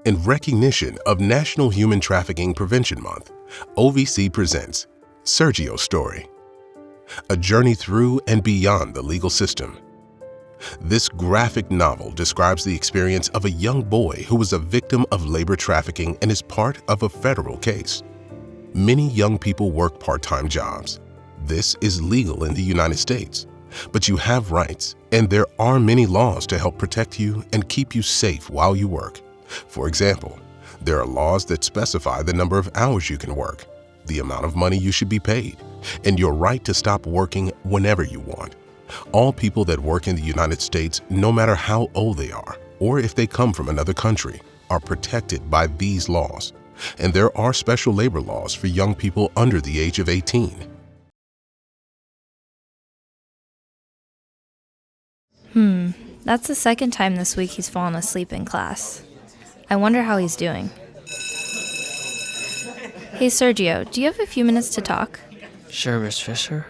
In recognition of National Human Trafficking Prevention Month, OVC presents Sergio's Story, a journey through and beyond the legal system. This graphic novel describes the experience of a young boy who was a victim of labor trafficking and is part of a federal case. Many young people work part-time jobs. This is legal in the United States, but you have rights, and there are many laws to help protect you and keep you safe while you work. For example, there are laws that specify the number of hours you can work, the amount of money you should be paid, and your right to stop working whenever you want. All people that work in the United States, no matter how old they are, or if they come from another country, are protected by these laws. And there are special labor laws for young people under the age of 18. That's the second time this week he's fallen asleep in class. I wonder how he's doing. Hey Sergio, do you have a few minutes to talk? Sure, Miss Fisher.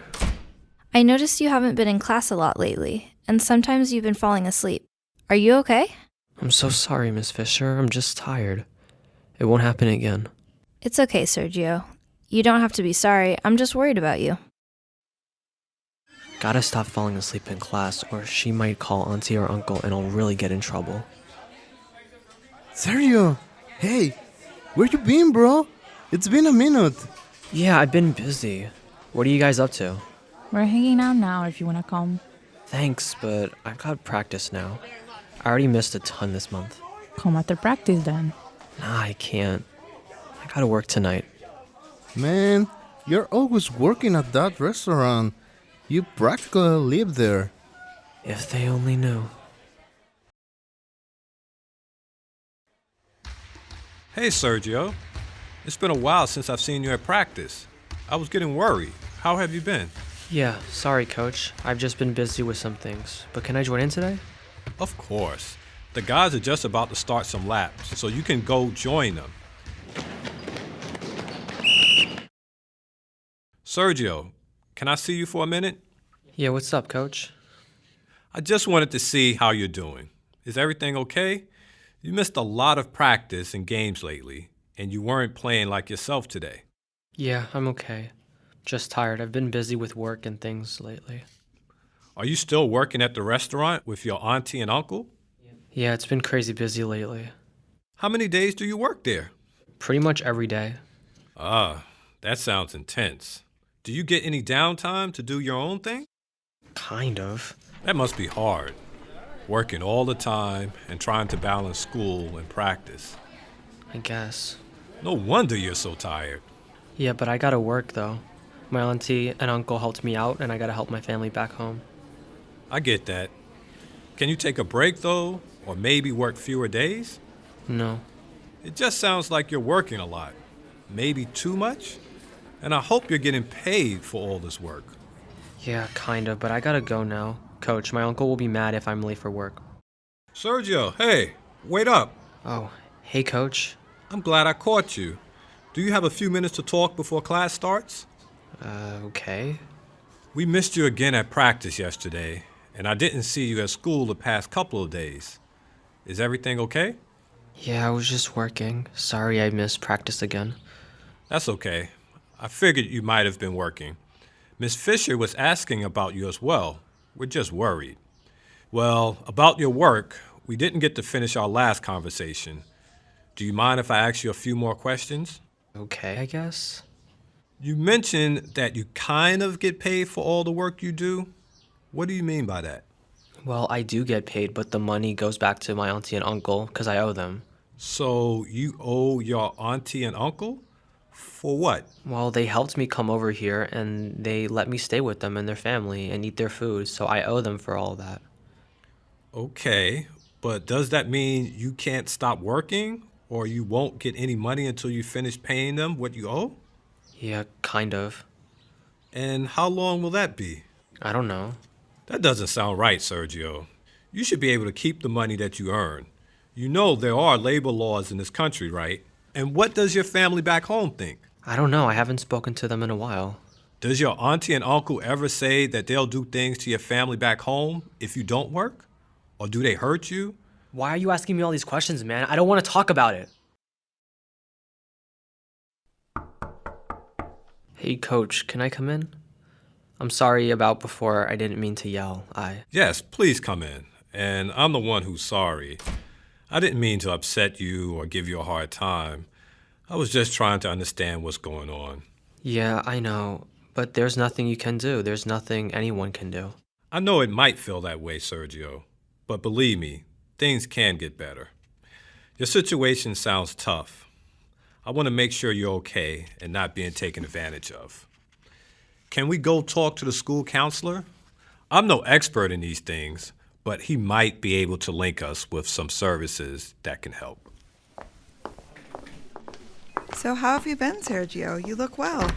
I noticed you haven't been in class a lot lately, and sometimes you've been falling asleep. Are you okay? I'm so sorry, Miss Fisher. I'm just tired. It won't happen again. It's okay, Sergio. You don't have to be sorry. I'm just worried about you. Gotta stop falling asleep in class, or she might call auntie or uncle and I'll really get in trouble. Sergio, hey, where you been, bro? It's been a minute. Yeah, I've been busy. What are you guys up to? We're hanging out now if you want to come. Thanks, but I've got practice now. I already missed a ton this month. Come after practice then. Nah, I can't. I gotta work tonight. Man, you're always working at that restaurant. You practically live there. If they only knew. Hey, Sergio. It's been a while since I've seen you at practice. I was getting worried. How have you been? Yeah, sorry, Coach. I've just been busy with some things. But can I join in today? Of course. The guys are just about to start some laps, so you can go join them. Sergio, can I see you for a minute? Yeah, what's up, Coach? I just wanted to see how you're doing. Is everything okay? You missed a lot of practice and games lately, and you weren't playing like yourself today. Yeah, I'm okay. Just tired. I've been busy with work and things lately. Are you still working at the restaurant with your auntie and uncle? Yeah, it's been crazy busy lately. How many days do you work there? Pretty much every day. That sounds intense. Do you get any downtime to do your own thing? Kind of. That must be hard, working all the time and trying to balance school and practice. I guess. No wonder you're so tired. Yeah, but I gotta work, though. My auntie and uncle helped me out, and I gotta help my family back home. I get that. Can you take a break, though, or maybe work fewer days? No. It just sounds like you're working a lot. Maybe too much? And I hope you're getting paid for all this work. Yeah, kind of, but I gotta go now. Coach, my uncle will be mad if I'm late for work. Sergio, hey, wait up. Oh, hey, Coach. I'm glad I caught you. Do you have a few minutes to talk before class starts? Okay. We missed you again at practice yesterday, and I didn't see you at school the past couple of days. Is everything okay? Yeah, I was just working. Sorry I missed practice again. That's okay. I figured you might have been working. Miss Fisher was asking about you as well. We're just worried. Well, about your work, we didn't get to finish our last conversation. Do you mind if I ask you a few more questions? Okay, I guess. You mentioned that you kind of get paid for all the work you do. What do you mean by that? Well, I do get paid, but the money goes back to my auntie and uncle because I owe them. So you owe your auntie and uncle? For what? Well, they helped me come over here, and they let me stay with them and their family and eat their food, so I owe them for all that. Okay, but does that mean you can't stop working, or you won't get any money until you finish paying them what you owe? Yeah, kind of. And how long will that be? I don't know. That doesn't sound right, Sergio. You should be able to keep the money that you earn. You know there are labor laws in this country, right? And what does your family back home think? I don't know. I haven't spoken to them in a while. Does your auntie and uncle ever say that they'll do things to your family back home if you don't work? Or do they hurt you? Why are you asking me all these questions, man? I don't want to talk about it. Hey, Coach, can I come in? I'm sorry about before. I didn't mean to yell. Yes, please come in. And I'm the one who's sorry. I didn't mean to upset you or give you a hard time. I was just trying to understand what's going on. Yeah, I know. But there's nothing you can do. There's nothing anyone can do. I know it might feel that way, Sergio. But believe me, things can get better. Your situation sounds tough. I want to make sure you're okay and not being taken advantage of. Can we go talk to the school counselor? I'm no expert in these things, but he might be able to link us with some services that can help. So how have you been, Sergio? You look well.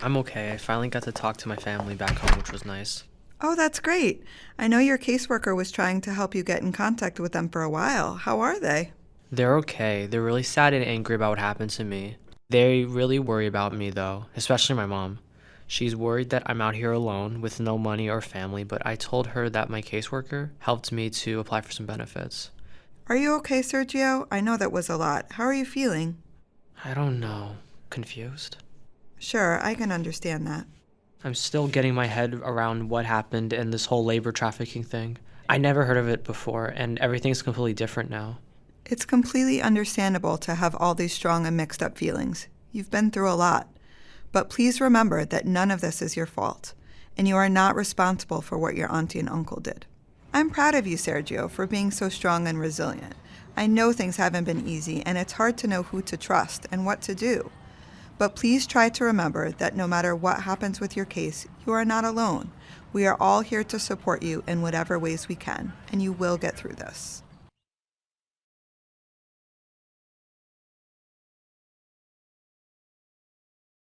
I'm okay. I finally got to talk to my family back home, which was nice. Oh, that's great. I know your caseworker was trying to help you get in contact with them for a while. How are they? They're okay. They're really sad and angry about what happened to me. They really worry about me, though, especially my mom. She's worried that I'm out here alone with no money or family, but I told her that my caseworker helped me to apply for some benefits. Are you okay, Sergio? I know that was a lot. How are you feeling? I don't know. Confused? Sure, I can understand that. I'm still getting my head around what happened in this whole labor trafficking thing. I never heard of it before, and everything's completely different now. It's completely understandable to have all these strong and mixed up feelings. You've been through a lot. But please remember that none of this is your fault, and you are not responsible for what your auntie and uncle did. I'm proud of you, Sergio, for being so strong and resilient. I know things haven't been easy, and it's hard to know who to trust and what to do. But please try to remember that no matter what happens with your case, you are not alone. We are all here to support you in whatever ways we can, and you will get through this.